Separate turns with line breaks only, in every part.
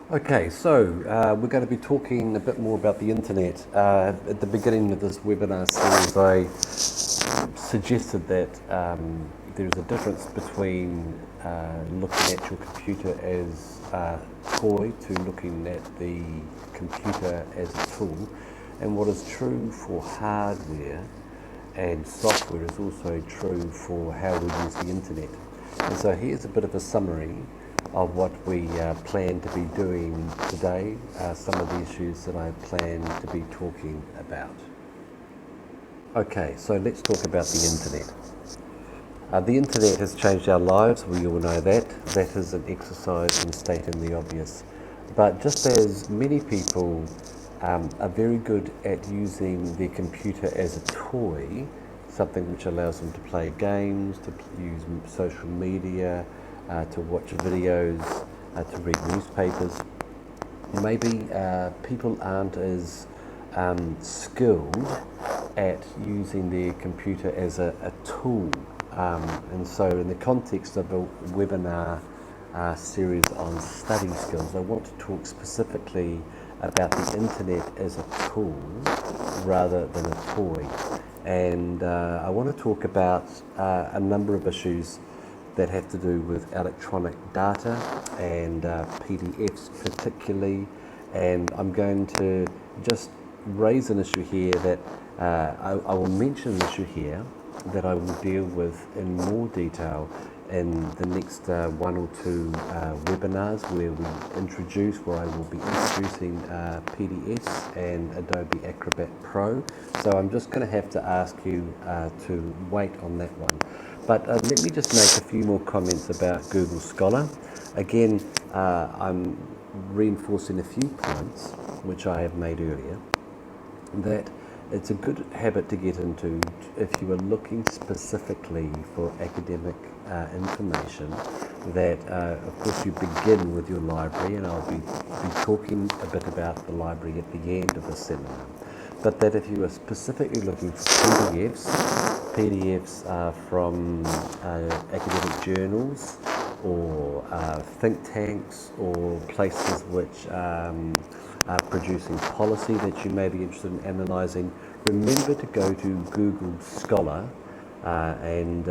Okay, so we're going to be talking a bit more about the internet. At the beginning of this webinar series, I suggested that there's a difference between looking at your computer as a toy to looking at the computer as a tool. And what is true for hardware and software is also true for how we use the internet. And so here's a bit of a summary of what we plan to be doing today, some of the issues that I plan to be talking about. Okay, so let's talk about the internet. The internet has changed our lives, we all know that. That is an exercise in stating the obvious. But just as many people are very good at using their computer as a toy, something which allows them to play games, to use social media, to watch videos, to read newspapers, maybe people aren't as skilled at using their computer as a tool. And so in the context of a webinar series on study skills, I want to talk specifically about the internet as a tool rather than a toy. And I want to talk about a number of issues that have to do with electronic data and PDFs particularly. And I'm going to just raise an issue here that I will mention an issue here that I will deal with in more detail in the next one or two webinars where I will be introducing PDFs and Adobe Acrobat Pro. So I'm just going to have to ask you to wait on that one. But let me just make a few more comments about Google Scholar. Again, I'm reinforcing a few points which I have made earlier, that it's a good habit to get into if you are looking specifically for academic information, that of course you begin with your library, and I'll be talking a bit about the library at the end of the seminar, but that if you are specifically looking for PDFs are from academic journals or think tanks or places which are producing policy that you may be interested in analysing, remember to go to Google Scholar and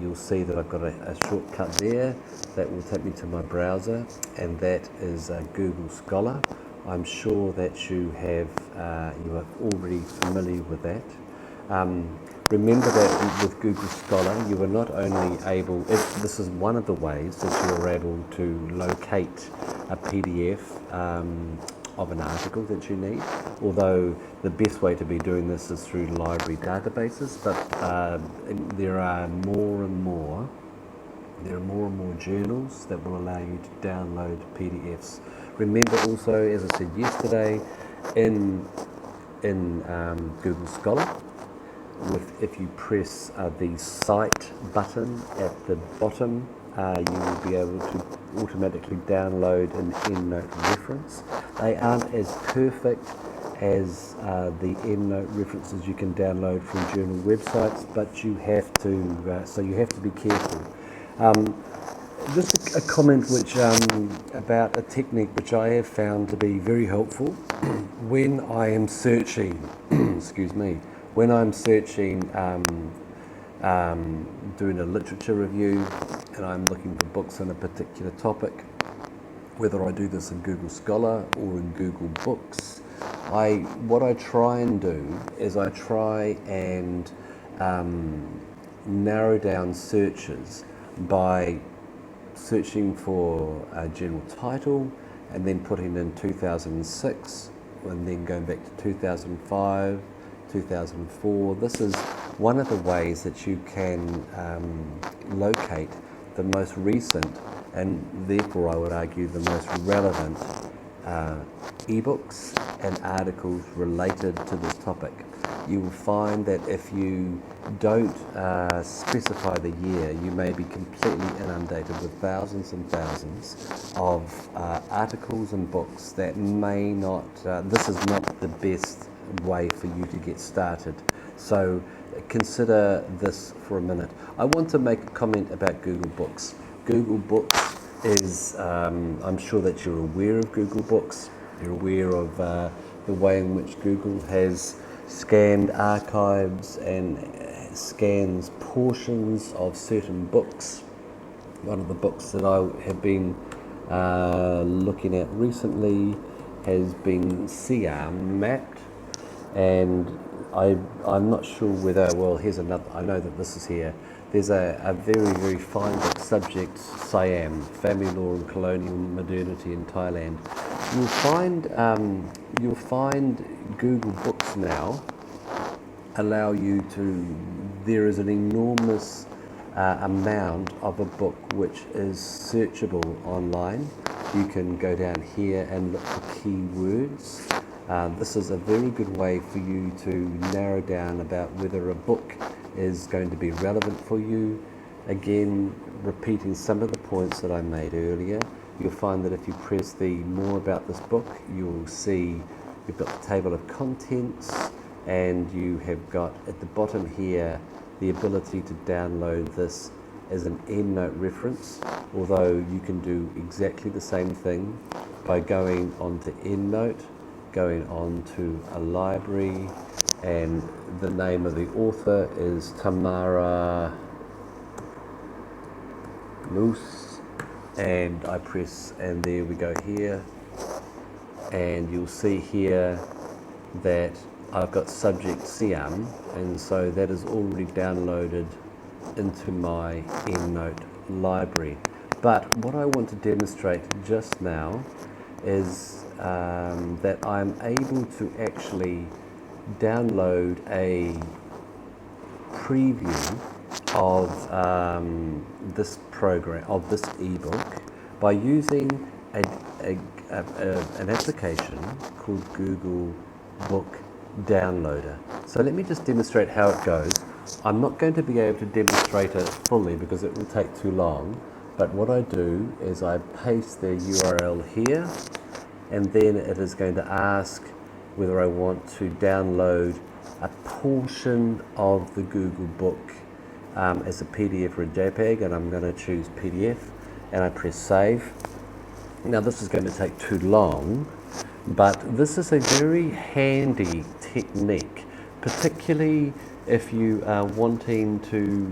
you'll see that I've got a shortcut there that will take me to my browser, and that is Google Scholar. I'm sure that you are already familiar with that. Remember that with Google Scholar, you are not only able, this is one of the ways that you are able to locate a PDF of an article that you need, although the best way to be doing this is through library databases, but there are more and more journals that will allow you to download PDFs. Remember also, as I said yesterday, in Google Scholar, if you press the Cite button at the bottom, you will be able to automatically download an EndNote reference. They aren't as perfect as the EndNote references you can download from journal websites, but you have to be careful. Just a comment about a technique which I have found to be very helpful when I am searching, excuse me, when I'm searching, doing a literature review, and I'm looking for books on a particular topic, whether I do this in Google Scholar or in Google Books, what I try and do is I try and narrow down searches by searching for a general title and then putting in 2006 and then going back to 2005, 2004. This is one of the ways that you can locate the most recent and therefore I would argue the most relevant ebooks and articles related to this topic. You will find that if you don't specify the year, you may be completely inundated with thousands and thousands of articles and books that may not, this is not the best way for you to get started. So consider this for a minute. I want to make a comment about Google Books. Google Books is I'm sure that you're aware of Google Books. You're aware of the way in which Google has scanned archives and scans portions of certain books. One of the books that I have been looking at recently has been Siam mapped, and I'm not sure whether, well, here's another, I know that this is here. There's a very, very fine book, Subject Siam, Family Law and Colonial Modernity in Thailand. You'll find Google Books now allow you to, there is an enormous amount of a book which is searchable online. You can go down here and look for keywords. This is a very good way for you to narrow down about whether a book is going to be relevant for you. Again, repeating some of the points that I made earlier, you'll find that if you press the more about this book, you'll see you've got the table of contents, and you have got at the bottom here the ability to download this as an EndNote reference, although you can do exactly the same thing by going onto EndNote, going on to a library, and the name of the author is Tamara Moose, and I press, and there we go here, and you'll see here that I've got Subject Siam, and so that is already downloaded into my EndNote library. But what I want to demonstrate just now is that I'm able to actually download a preview of this program, of this ebook, by using an application called Google Book Downloader. So let me just demonstrate how it goes. I'm not going to be able to demonstrate it fully because it will take too long, but what I do is I paste the URL here, and then it is going to ask whether I want to download a portion of the Google Book as a PDF or a JPEG, and I'm going to choose PDF, and I press save. Now this is going to take too long, but this is a very handy technique, particularly if you are wanting to,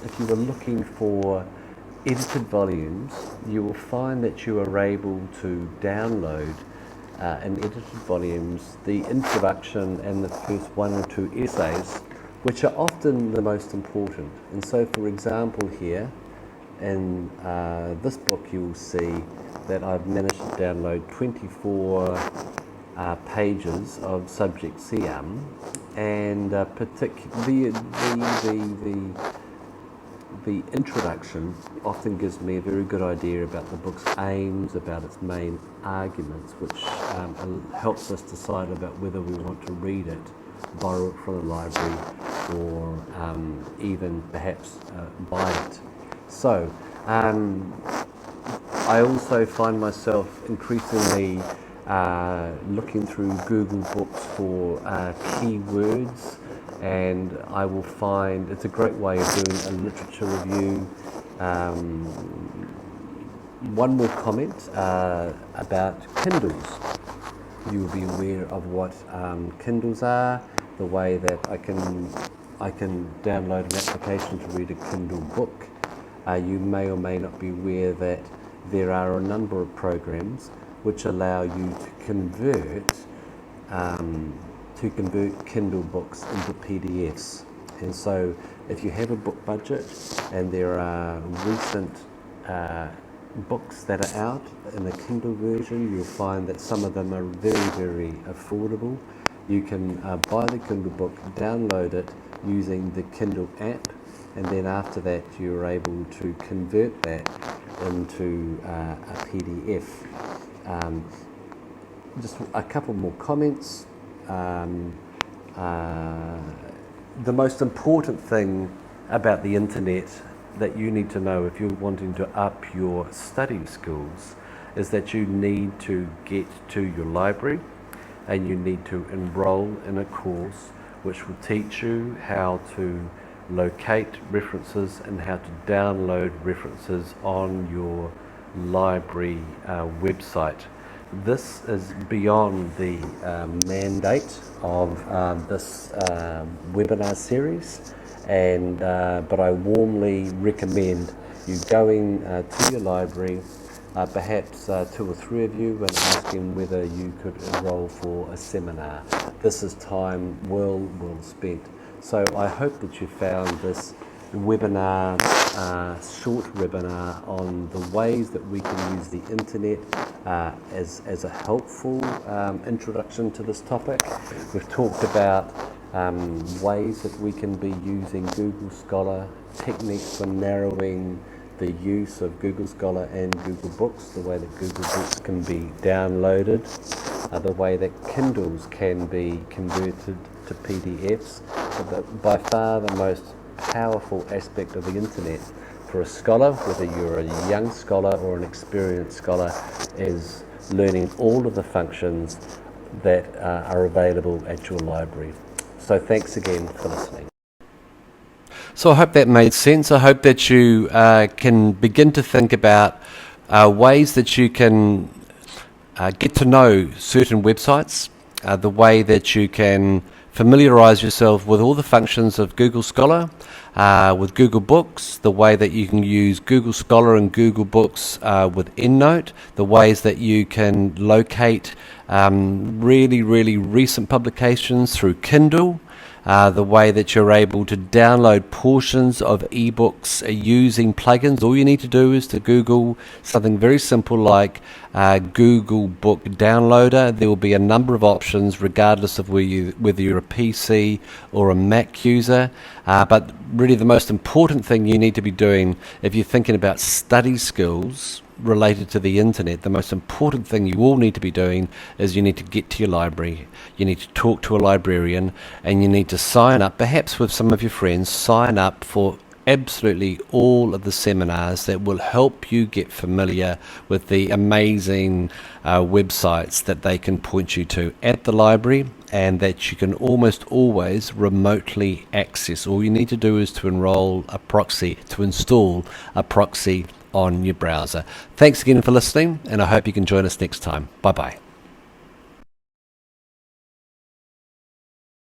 if you are looking for edited volumes. You will find that you are able to download in edited volumes the introduction and the first one or two essays, which are often the most important. And so, for example, here in this book, you will see that I've managed to download 24 pages of Subject Siam, and the introduction often gives me a very good idea about the book's aims, about its main arguments, which helps us decide about whether we want to read it, borrow it from the library, or even perhaps buy it. So I also find myself increasingly looking through Google Books for keywords, and I will find it's a great way of doing a literature review. One more comment about Kindles. You will be aware of what Kindles are, the way that I can download an application to read a Kindle book. You may or may not be aware that there are a number of programs which allow you to convert Kindle books into PDFs. And so if you have a book budget and there are recent books that are out in the Kindle version, you'll find that some of them are very, very affordable. You can buy the Kindle book, download it using the Kindle app, and then after that you're able to convert that into a PDF. Just a couple more comments. The most important thing about the internet that you need to know if you're wanting to up your study skills is that you need to get to your library, and you need to enroll in a course which will teach you how to locate references and how to download references on your library website. This is beyond the mandate of this webinar series, and but I warmly recommend you going to your library, perhaps 2 or 3 of you, and asking whether you could enroll for a seminar. This is time well spent. So I hope that you found this webinar, short webinar on the ways that we can use the internet as a helpful introduction to this topic. We've talked about ways that we can be using Google Scholar, techniques for narrowing the use of Google Scholar and Google Books, the way that Google Books can be downloaded, the way that Kindles can be converted to PDFs. But by far the most powerful aspect of the internet for a scholar, whether you're a young scholar or an experienced scholar, is learning all of the functions that are available at your library. So thanks again for listening. So I hope that made sense. I hope that you can begin to think about ways that you can get to know certain websites, the way that you can familiarize yourself with all the functions of Google Scholar, with Google Books, the way that you can use Google Scholar and Google Books with EndNote, the ways that you can locate really recent publications through Kindle, the way that you're able to download portions of ebooks using plugins. All you need to do is to Google something very simple like Google Book Downloader. There will be a number of options regardless of whether you're a PC or a Mac user. But really the most important thing you need to be doing if you're thinking about study skills related to the internet, the most important thing you all need to be doing is you need to get to your library, you need to talk to a librarian, and you need to sign up, perhaps with some of your friends, sign up for absolutely all of the seminars that will help you get familiar with the amazing websites that they can point you to at the library and that you can almost always remotely access. All you need to do is to install a proxy on your browser. Thanks again for listening, and I hope you can join us next time. Bye bye.